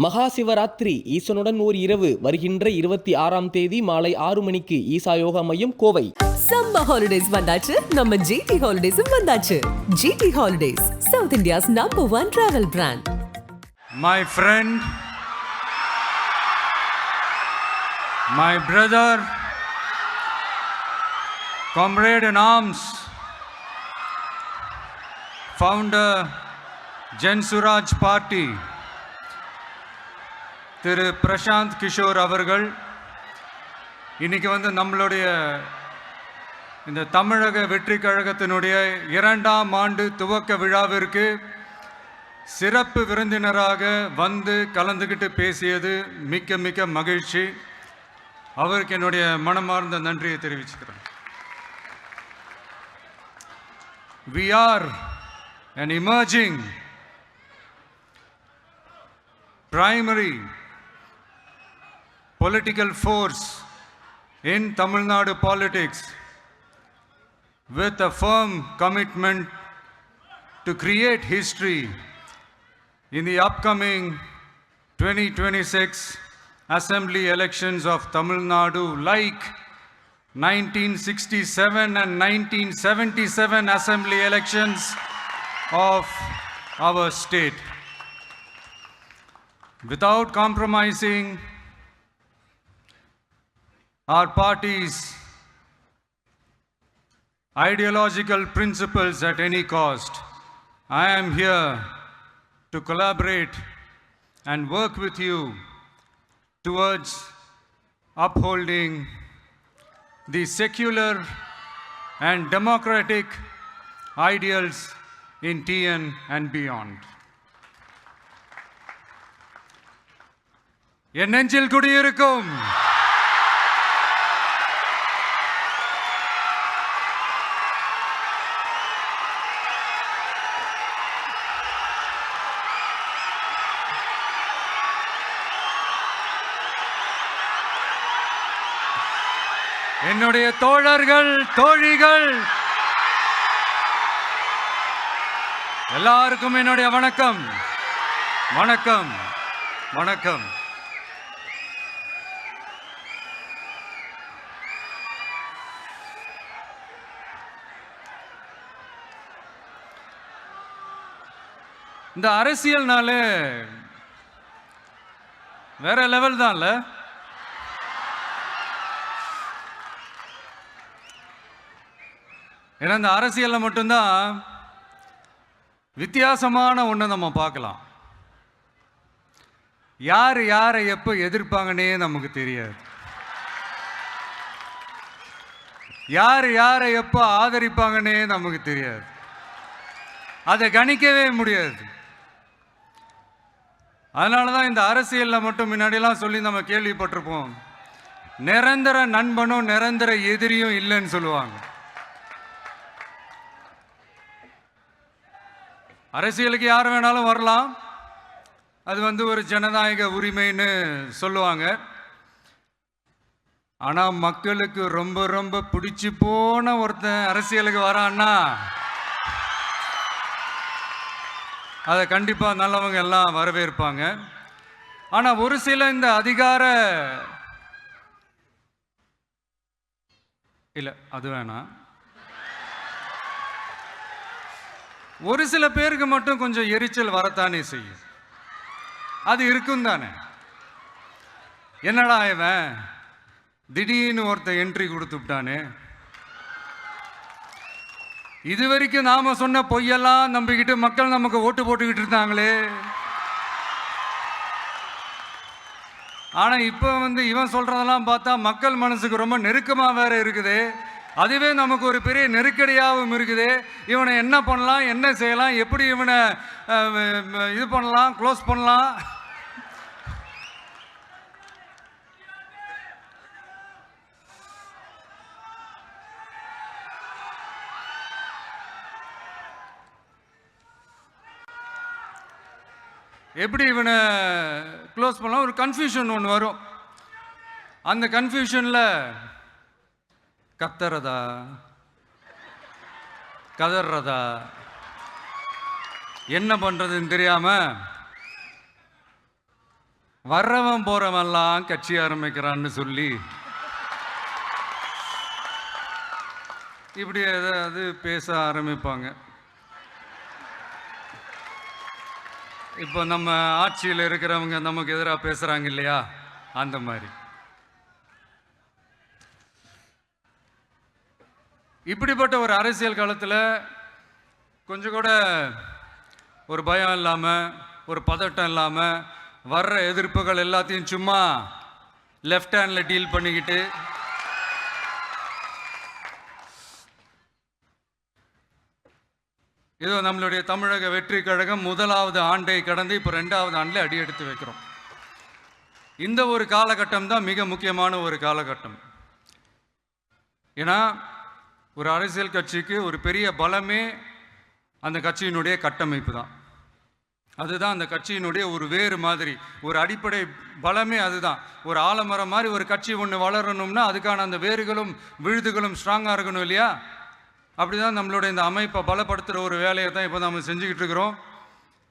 மகா சிவராத்திரி ஈசனுடன் ஓர் இரவு வருகின்ற 26ஆம் தேதி மாலை 6 மணிக்கு ஈசா யோகா மையம் கோவை. சம்மர் ஹாலிடேஸ் வந்தாச்சு, நம்ம ஜிடி ஹாலிடேஸும் வந்தாச்சு. GT Holidays, South India's number 1 travel brand. My friend, my brother, comrade in arms, founder Jan Suraj Party, திரு பிரசாந்த் கிஷோர் அவர்கள் இன்னைக்கு நம்மளுடைய இந்த தமிழக வெற்றி கழகத்தினுடைய 2ஆம் ஆண்டு துவக்க விழாவிற்கு சிறப்பு விருந்தினராக கலந்துக்கிட்டு பேசியது மிக்க மிக்க மகிழ்ச்சி. அவருக்கு என்னுடைய மனமார்ந்த நன்றியை தெரிவிச்சுக்கிறேன். We are an emerging primary political force in Tamil Nadu politics with a firm commitment to create history in the upcoming 2026 assembly elections of Tamil Nadu, like 1967 and 1977 assembly elections of our state. Without compromising our party's ideological principles at any cost, I am here to collaborate and work with you towards upholding the secular and democratic ideals in TN and beyond. என் நெஞ்சில் குடியிருக்கும் என்னுடைய தோழர்கள், தோழிகள் எல்லாருக்கும் என்னுடைய வணக்கம். வணக்கம் வணக்கம். இந்த அரசியல்னாலே வேற லெவல் தான்ல. ஏன்னா இந்த அரசியல்ல மட்டும்தான் வித்தியாசமான ஒன்று நம்ம பார்க்கலாம். யார் யாரை எப்போ எதிர்ப்பாங்கன்னே நமக்கு தெரியாது. யார் யாரை எப்போ ஆதரிப்பாங்கன்னே நமக்கு தெரியாது. அதை கணிக்கவே முடியாது. அதனால தான் இந்த அரசியலில் மட்டும் முன்னாடிலாம் சொல்லி நம்ம கேள்விப்பட்டிருப்போம், நிரந்தர நண்பனும் நிரந்தர எதிரியும் இல்லைன்னு சொல்லுவாங்க. அரசியலுக்கு யார் வேணாலும் வரலாம், அது ஒரு ஜனநாயக உரிமைன்னு சொல்லுவாங்க. ஆனால் மக்களுக்கு ரொம்ப ரொம்ப பிடிச்சி போன ஒருத்தன் அரசியலுக்கு வரான்னா அதை கண்டிப்பாக நல்லவங்க எல்லாம் வரவேற்பாங்க. ஆனால் ஒரு சில இந்த அதிகார இல்லை அது வேணாம், ஒரு சில பேருக்கு மட்டும் கொஞ்சம் எரிச்சல் வரத்தானே செய்யும். அது இருக்கும் தானே. என்னடா இவன் திடீர்னு ஒருத்தன் என்ட்ரி கொடுத்துட்டானே, இது வரைக்கும் நாம சொன்ன பொய்யெல்லாம் நம்பிக்கிட்டு மக்கள் நமக்கு ஓட்டு போட்டுக்கிட்டு இருந்தாங்களே. ஆனா இப்ப இவன் சொல்றதெல்லாம் பார்த்தா மக்கள் மனசுக்கு ரொம்ப நெருக்கமா வேற இருக்குது. அதுவே நமக்கு ஒரு பெரிய நெருக்கடியாகவும் இருக்குது. இவனை என்ன பண்ணலாம், என்ன செய்யலாம், எப்படி இவனை இது பண்ணலாம், க்ளோஸ் பண்ணலாம். எப்படி இவனை க்ளோஸ் பண்ணலாம், ஒரு கன்ஃபியூஷன் ஒன்று வரும். அந்த கன்ஃபியூஷனில் கத்துறதா கதறதா என்ன பண்ணுறதுன்னு தெரியாமல் வர்றவன் போறவன்லாம் கட்சி ஆரம்பிக்கிறான்னு சொல்லி இப்படி ஏதாவது பேச ஆரம்பிப்பாங்க. இப்போ நம்ம ஆட்சியில் இருக்கிறவங்க நமக்கு எதிராக பேசுறாங்க இல்லையா, அந்த மாதிரி. இப்படிப்பட்ட ஒரு அரசியல் காலத்தில் கொஞ்சம் கூட ஒரு பயம் இல்லாமல், ஒரு பதட்டம் இல்லாமல், வர்ற எதிர்ப்புகள் எல்லாத்தையும் சும்மா லெஃப்ட் ஹேண்டில் டீல் பண்ணிக்கிட்டு ஏதோ நம்மளுடைய தமிழக வெற்றி கழகம் முதலாவது ஆண்டை கடந்து இப்போ 2வது ஆண்டில் அடி எடுத்து வைக்கிறோம். இந்த ஒரு காலகட்டம் தான் மிக முக்கியமான ஒரு காலகட்டம். ஏன்னா ஒரு அரசியல் கட்சிக்கு ஒரு பெரிய பலமே அந்த கட்சியினுடைய கட்டமைப்பு தான். அதுதான் அந்த கட்சியினுடைய ஒரு வேறு மாதிரி, ஒரு அடிப்படை பலமே அதுதான். ஒரு ஆலமரம் மாதிரி ஒரு கட்சி ஒன்று வளரணும்னா அதுக்கான அந்த வேர்களும் விழுதுகளும் ஸ்ட்ராங்காக இருக்கணும் இல்லையா? அப்படி தான் நம்மளுடைய இந்த அமைப்பை பலப்படுத்துகிற ஒரு வேலையை தான் இப்போ நம்ம செஞ்சுக்கிட்டு இருக்கிறோம்.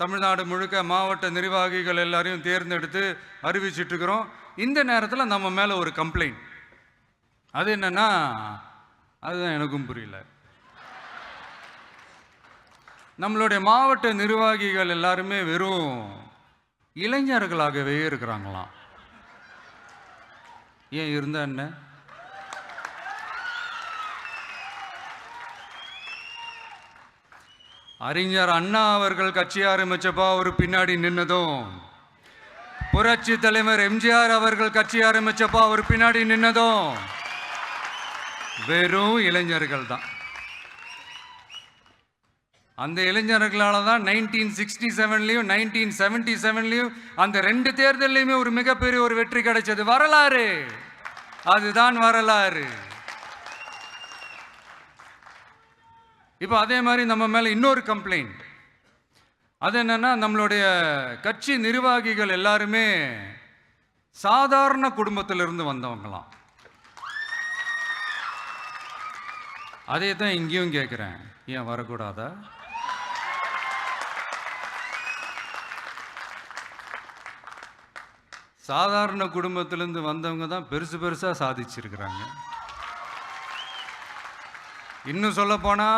தமிழ்நாடு முழுக்க மாவட்ட நிர்வாகிகள் எல்லாரையும் தேர்ந்தெடுத்து அறிவிச்சிட்ருக்கிறோம். இந்த நேரத்தில் நம்ம மேலே ஒரு கம்ப்ளைண்ட், அது என்னென்னா, அதுதான் எனக்கும் புரியல. நம்மளுடைய மாவட்ட நிர்வாகிகள் எல்லாருமே வெறும் இளைஞர்களாகவே இருக்கிறாங்களாம். ஏன் இருந்தா என்ன? அறிஞர் அண்ணா அவர்கள் கட்சி ஆரம்பிச்சப்பா அவர் பின்னாடி நின்னதும், புரட்சி தலைவர் எம்ஜிஆர் அவர்கள் கட்சி ஆரம்பிச்சப்பா அவர் பின்னாடி நின்னதும் வெறும் இளைஞர்கள் தான். அந்த இளைஞர்களால தான் 1967லையும் 1977லையும் அந்த 2 தேர்தலையுமே ஒரு மிகப்பெரிய ஒரு வெற்றி கிடைச்சது. வரலாறு, அதுதான் வரலாறு. இப்போ அதே மாதிரி நம்ம மேல இன்னொரு கம்ப்ளைண்ட், அது என்னன்னா, நம்மளுடைய கட்சி நிர்வாகிகள் எல்லாருமே சாதாரண குடும்பத்திலிருந்து வந்தவங்களாம். அதே தான் இங்கேயும் கேட்குறேன், ஏன் வரக்கூடாதா? சாதாரண குடும்பத்திலிருந்து வந்தவங்க தான் பெருசு பெருசா சாதிச்சிருக்கிறாங்க. இன்னும் சொல்ல போனா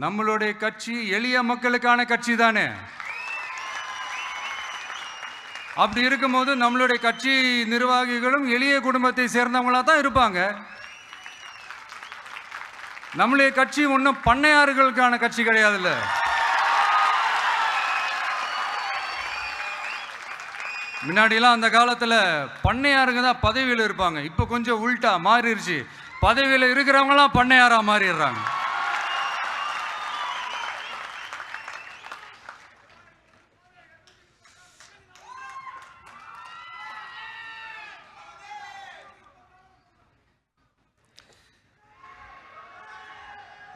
நம்மளுடைய கட்சி எளிய மக்களுக்கான கட்சி தானே. அப்படி இருக்கும்போது நம்மளுடைய கட்சி நிர்வாகிகளும் எளிய குடும்பத்தை சேர்ந்தவங்களா தான் இருப்பாங்க. நம்மளுடைய கட்சி ஒன்றும் பண்ணையாறுகளுக்கான கட்சி கிடையாதுல்ல. முன்னாடிலாம் அந்த காலத்தில் பண்ணையாருங்க தான் பதவியில் இருப்பாங்க. இப்போ கொஞ்சம் உள்டா மாறிடுச்சு, பதவியில் இருக்கிறவங்களாம் பண்ணையாரா மாறிடுறாங்க.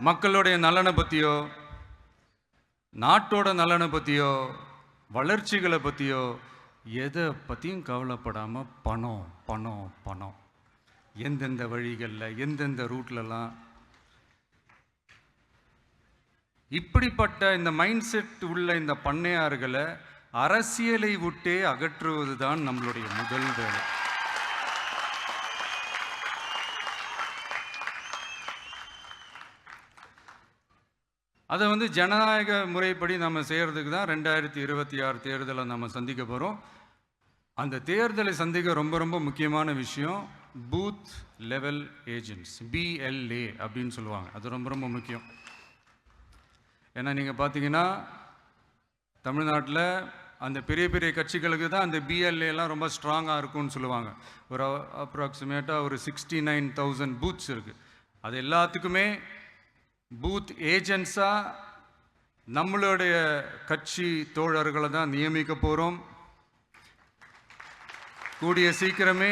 மக்களுடைய நலனை பற்றியோ, நாட்டோட நலனை பற்றியோ, வளர்ச்சிகளை பற்றியோ எதை பற்றியும் கவலைப்படாமல் பணம் பணம் பணம், எந்தெந்த வழிகளில் எந்தெந்த ரூட்லலாம். இப்படிப்பட்ட இந்த மைண்ட் செட் உள்ள இந்த பண்ணையார்களை அரசியலை விட்டே அகற்றுவது தான் நம்மளுடைய முதல் வேலை. அதை ஜனநாயக முறைப்படி நம்ம செய்கிறதுக்கு தான் 2026 தேர்தலை நம்ம சந்திக்க போகிறோம். அந்த தேர்தலை சந்திக்க ரொம்ப ரொம்ப முக்கியமான விஷயம் பூத் லெவல் ஏஜென்ட்ஸ், BLA அப்படின்னு சொல்லுவாங்க. அது ரொம்ப ரொம்ப முக்கியம். ஏன்னா நீங்கள் பார்த்தீங்கன்னா தமிழ்நாட்டில் அந்த பெரிய பெரிய கட்சிகளுக்கு தான் அந்த BLAலாம் ரொம்ப ஸ்ட்ராங்காக இருக்கும்னு சொல்லுவாங்க. ஒரு அப்ராக்சிமேட்டாக ஒரு 69,000 பூத்ஸ் இருக்குது. அது எல்லாத்துக்குமே பூத் ஏஜென்ட்ஸாக நம்மளுடைய கட்சி தோழர்களை தான் நியமிக்க போகிறோம். கூடிய சீக்கிரமே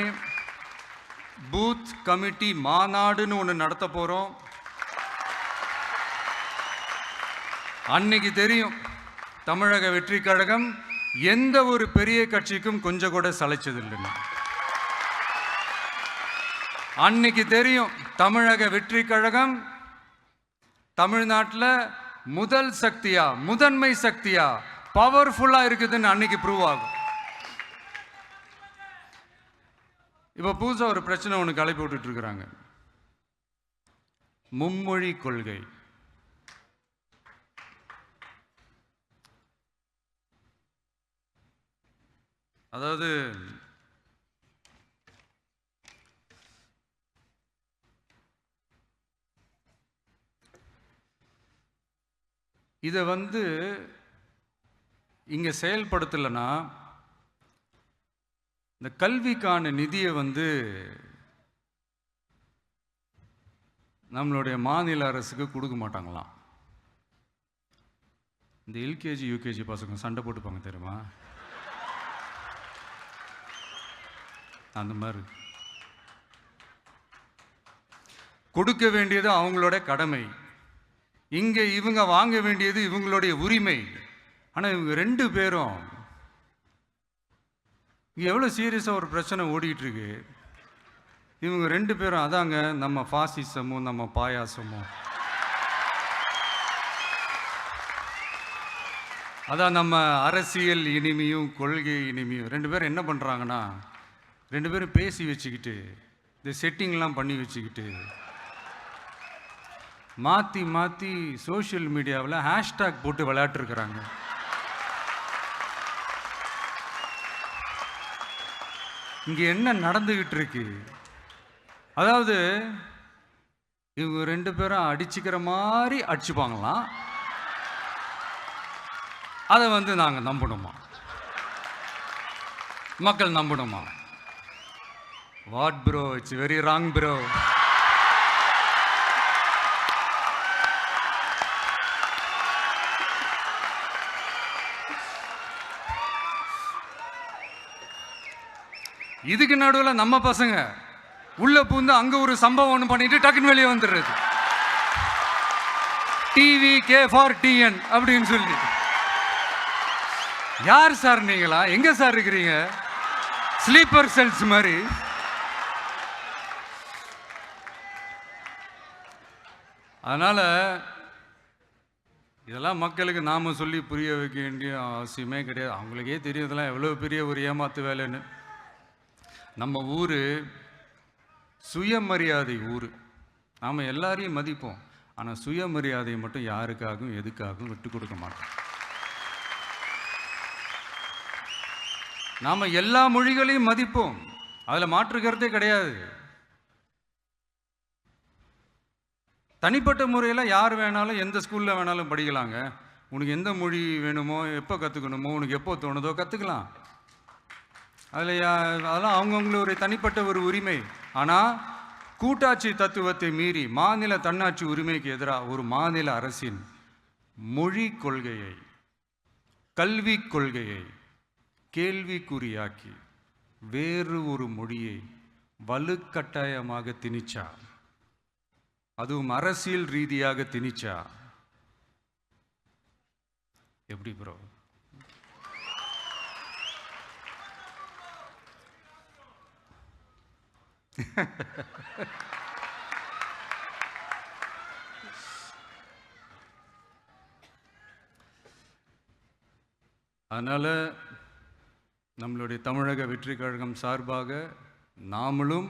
பூத் கமிட்டி மாநாடுன்னு ஒன்று நடத்த போகிறோம். அன்னைக்கு தெரியும் தமிழக வெற்றி கழகம் எந்த ஒரு பெரிய கட்சிக்கும் கொஞ்சம் கூட சளைச்சதில்லைன்னு. அன்னைக்கு தெரியும் தமிழக வெற்றி கழகம் தமிழ்நாட்டில் முதல் சக்தியா, முதன்மை சக்தியா, பவர்ஃபுல்லாக இருக்குதுன்னு அன்னைக்கு ப்ரூவ் ஆகும். இப்போ புதுசாக ஒரு பிரச்சனை ஒன்று கிளப்பி விட்டுட்டு இருக்கிறாங்க. மும்மொழி கொள்கை. அதாவது இதை இங்கே செயல்படுத்தலைன்னா இந்த கல்விக்கான நிதியை நம்மளுடைய மாநில அரசுக்கு கொடுக்க மாட்டாங்களாம். இந்த எல்கேஜி யூகேஜி பசங்க சண்டை போட்டுப்பாங்க தெரியுமா, அந்த மாதிரி கொடுக்க வேண்டியது அவங்களோட கடமை, இங்கே இவங்க வாங்க வேண்டியது இவங்களுடைய உரிமை. ஆனால் இவங்க 2 பேரும் இங்கே எவ்வளோ சீரியஸாக ஒரு பிரச்சனை ஓடிக்கிட்டு இருக்கு. இவங்க 2 பேரும் அதாங்க நம்ம ஃபாசிசமும் நம்ம பாயாசமும், அதான் நம்ம அரசியல் இனிமையும் கொள்கை இனிமையும். 2 பேரும் என்ன பண்ணுறாங்கன்னா 2 பேரும் பேசி வச்சுக்கிட்டு இந்த செட்டிங்லாம் பண்ணி வச்சுக்கிட்டு மாற்றி மாற்றி சோஷியல் மீடியாவில் ஹேஷ்டாக் போட்டு விளையாட்டுருக்குறாங்க. இங்கே என்ன நடந்துக்கிட்டு இருக்கு, அதாவது இவங்க 2 பேரும் அடிச்சுக்கிற மாதிரி அடிச்சுப்பாங்களாம். அதை நாங்கள் நம்பணுமா, மக்கள் நம்பணுமா? What bro, it's very wrong bro. இதுக்கு நடுவில் நம்ம பசங்க உள்ள பூந்து அங்கே ஒரு சம்பவம் ஒன்று பண்ணிட்டு டக்குன்னு வெளியே வந்துடுறது. டிவி கே ஃபார் டிஎன் அப்படின்னு சொல்லி. யார் சார் நீங்களா, எங்க சார் இருக்கிறீங்க? ஸ்லீப்பர் செல்ஸ் மாதிரி. அதனால இதெல்லாம் மக்களுக்கு நாம சொல்லி புரிய வைக்க வேண்டிய அவசியமே கிடையாது. அவங்களுக்கே தெரியும் இதெல்லாம் எவ்வளோ பெரிய ஒரு ஏமாத்து வேலைன்னு. நம்ம ஊர் சுயமரியாதை ஊர். நாம் எல்லாரையும் மதிப்போம், ஆனால் சுயமரியாதையை மட்டும் யாருக்காகவும் எதுக்காகவும் விட்டு கொடுக்க மாட்டோம். நாம் எல்லா மொழிகளையும் மதிப்போம், அதில் மாற்றுக்கிறதே கிடையாது. தனிப்பட்ட முறையில் யார் வேணாலும் எந்த ஸ்கூலில் வேணாலும் படிக்கலாங்க. உனக்கு எந்த மொழி வேணுமோ, எப்போ கற்றுக்கணுமோ, உனக்கு எப்போ தோணுதோ கற்றுக்கலாம். அதெல்லாம் அவங்கவுங்களுடைய தனிப்பட்ட ஒரு உரிமை. ஆனால் கூட்டாட்சி தத்துவத்தை மீறி மாநில தன்னாட்சி உரிமைக்கு எதிராக ஒரு மாநில அரசின் மொழி கொள்கையை, கல்வி கொள்கையை கேள்விக்குறியாக்கி வேறு ஒரு மொழியை வலுக்கட்டாயமாக திணிச்சா, அதுவும் அரசியல் ரீதியாக திணிச்சா எப்படி ப்ரோ? அதனால் நம்மளுடைய தமிழக வெற்றி கழகம் சார்பாக நாமளும்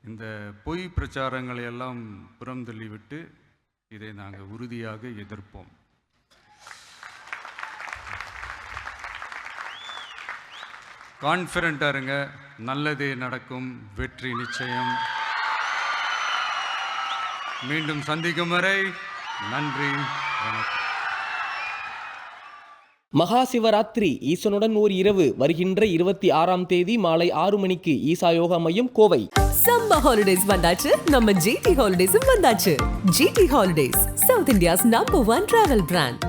இந்த பொய் பிரச்சாரங்களை எல்லாம் புறம் தள்ளிவிட்டு இதை நாங்கள் உறுதியாக எதிர்ப்போம். கான்ஃபிடென்ட்டாக இருங்க, நல்லதே நடக்கும், வெற்றி நிச்சயம். மீண்டும் சந்திக்கும் வரை நன்றி, வணக்கம். மகா சிவராத்திரி ஈசனுடன் ஓர் இரவு வருகின்ற 26ஆம் தேதி மாலை 6 மணிக்கு ஈசா யோகா மையம், கோவை. சம்மர் ஹாலிடேஸ் வந்தாச்சு, நம்ம ஜிடி ஹாலிடேஸும் வந்தாச்சு. GT Holidays, South India's number 1 travel brand.